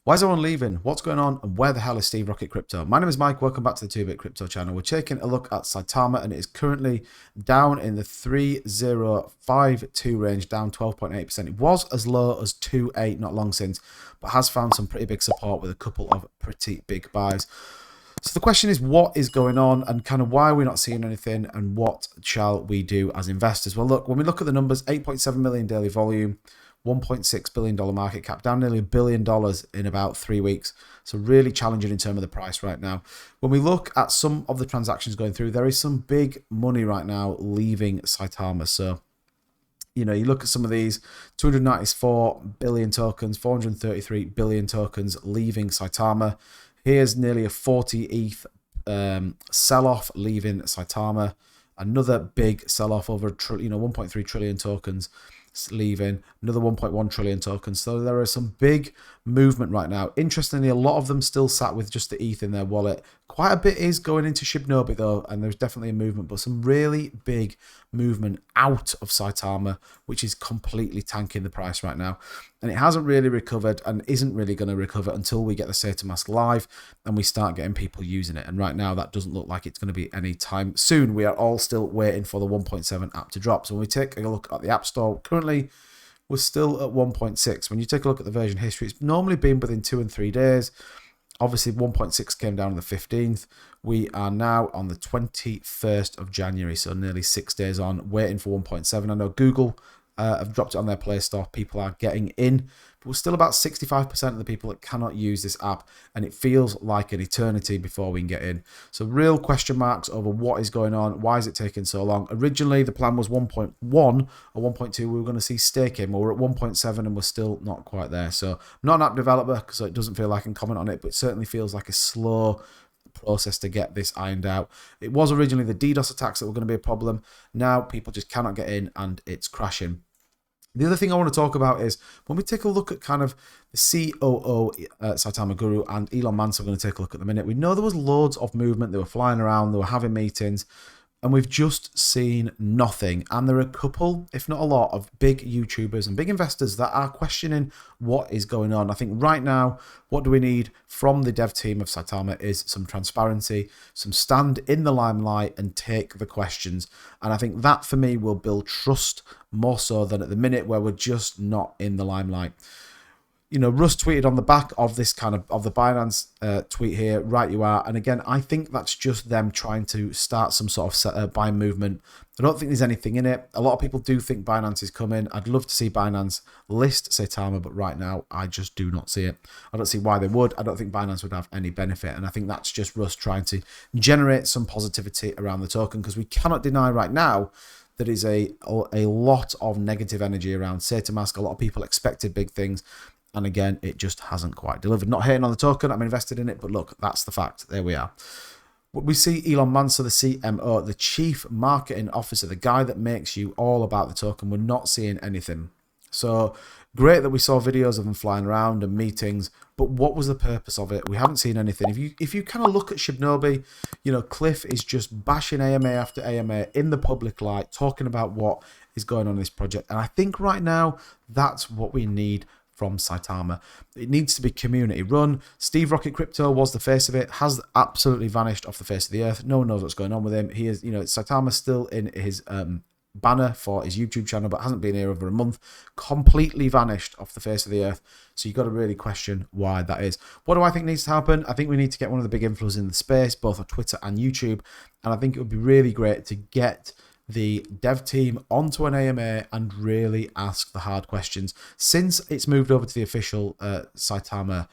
Why is everyone leaving? What's going on? And where the hell is Steve Rocket Crypto? My name is Mike. Welcome back to the 2-Bit Crypto channel. We're taking a look at Saitama, and it is currently down in the 3052 range, down 12.8%. It was as low as 2.8 not long since, but has found some pretty big support with a couple of pretty big buys. So the question is, what is going on and kind of why are we not seeing anything, and what shall we do as investors? Well, look, when we look at the numbers, 8.7 million daily volume, $1.6 billion market cap, down nearly $1 billion in about 3 weeks. So really challenging in terms of the price right now. When we look at some of the transactions going through, there is some big money right now leaving Saitama. So, you know, you look at some of these, 294 billion tokens, 433 billion tokens leaving Saitama. Here's nearly a 40 ETH sell-off leaving Saitama. Another big sell-off over 1.3 trillion tokens leaving, another 1.1 trillion tokens. So there is some big movement right now. Interestingly, a lot of them still sat with just the ETH in their wallet. Quite a bit is going into Shibnobi though, and there's definitely a movement, but some really big movement out of Saitama, which is completely tanking the price right now. And it hasn't really recovered and isn't really going to recover until we get the Saitamask live and we start getting people using it. And right now that doesn't look like it's going to be any time soon. We are all still waiting for the 1.7 app to drop. So when we take a look at the App Store, currently we're still at 1.6. When you take a look at the version history, it's normally been within 2 and 3 days. Obviously 1.6 came down on the 15th. We are now on the 21st of January, so nearly 6 days on, waiting for 1.7. I know Google have dropped it on their Play Store. People are getting in, but we're still about 65% of the people that cannot use this app, and it feels like an eternity before we can get in. So real question marks over what is going on. Why is it taking so long? Originally, the plan was 1.1 or 1.2. We were going to see staking. Well, we're at 1.7 and we're still not quite there. So I'm not an app developer, so it doesn't feel like I can comment on it, but it certainly feels like a slow process to get this ironed out. It was originally the DDoS attacks that were going to be a problem. Now people just cannot get in and it's crashing. The other thing I want to talk about is when we take a look at kind of the COO, Saitama Guru, and Elon Musk, we're going to take a look at the minute. We know there was loads of movement. They were flying around. They were having meetings. And we've just seen nothing. And there are a couple, if not a lot, of big YouTubers and big investors that are questioning what is going on. I think right now, what do we need from the dev team of Saitama is some transparency, some stand in the limelight and take the questions. And I think that for me will build trust more so than at the minute where we're just not in the limelight. You know, Russ tweeted on the back of this kind of the Binance tweet here, right you are. And again, I think that's just them trying to start some sort of buy movement. I don't think there's anything in it. A lot of people do think Binance is coming. I'd love to see Binance list Saitama, but right now I just do not see it. I don't see why they would. I don't think Binance would have any benefit. And I think that's just Russ trying to generate some positivity around the token, because we cannot deny right now there is a lot of negative energy around Saitamask. A lot of people expected big things. And again, it just hasn't quite delivered. Not hating on the token, I'm invested in it, but look, that's the fact. There we are. We see Elon Musk, the CMO, the Chief Marketing Officer, the guy that makes you all about the token. We're not seeing anything. So great that we saw videos of them flying around and meetings, but what was the purpose of it? We haven't seen anything. If you kind of look at Shibnobi, you know, Cliff is just bashing AMA after AMA in the public light, talking about what is going on in this project. And I think right now, that's what we need from Saitama. It needs to be community run. Steve Rocket Crypto was the face of it, has absolutely vanished off the face of the earth. No one knows what's going on with him. He is, you know, Saitama's still in his banner for his YouTube channel, but hasn't been here over a month. Completely vanished off the face of the earth. So you've got to really question why that is. What do I think needs to happen? I think we need to get one of the big influencers in the space, both on Twitter and YouTube. And I think it would be really great to get the dev team onto an AMA and really ask the hard questions. Since it's moved over to the official Saitama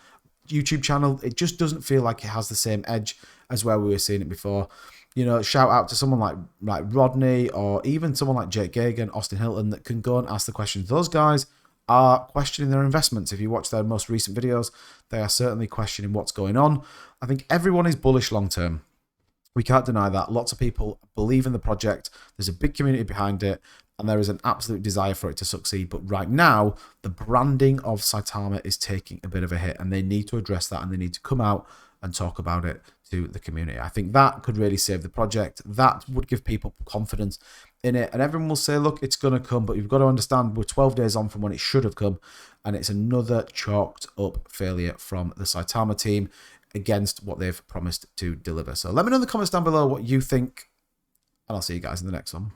YouTube channel, it just doesn't feel like it has the same edge as where we were seeing it before. You know, shout out to someone like Rodney, or even someone like Jake Gagan, Austin Hilton, that can go and ask the questions. Those guys are questioning their investments. If you watch their most recent videos, they are certainly questioning what's going on. I think everyone is bullish long term. We can't deny that. Lots of people believe in the project. There's a big community behind it, and there is an absolute desire for it to succeed. But right now, the branding of Saitama is taking a bit of a hit, and they need to address that, and they need to come out and talk about it to the community. I think that could really save the project. That would give people confidence in it, and everyone will say, look, it's going to come, but you've got to understand we're 12 days on from when it should have come, and it's another chalked up failure from the Saitama team against what they've promised to deliver. So let me know in the comments down below what you think, and I'll see you guys in the next one.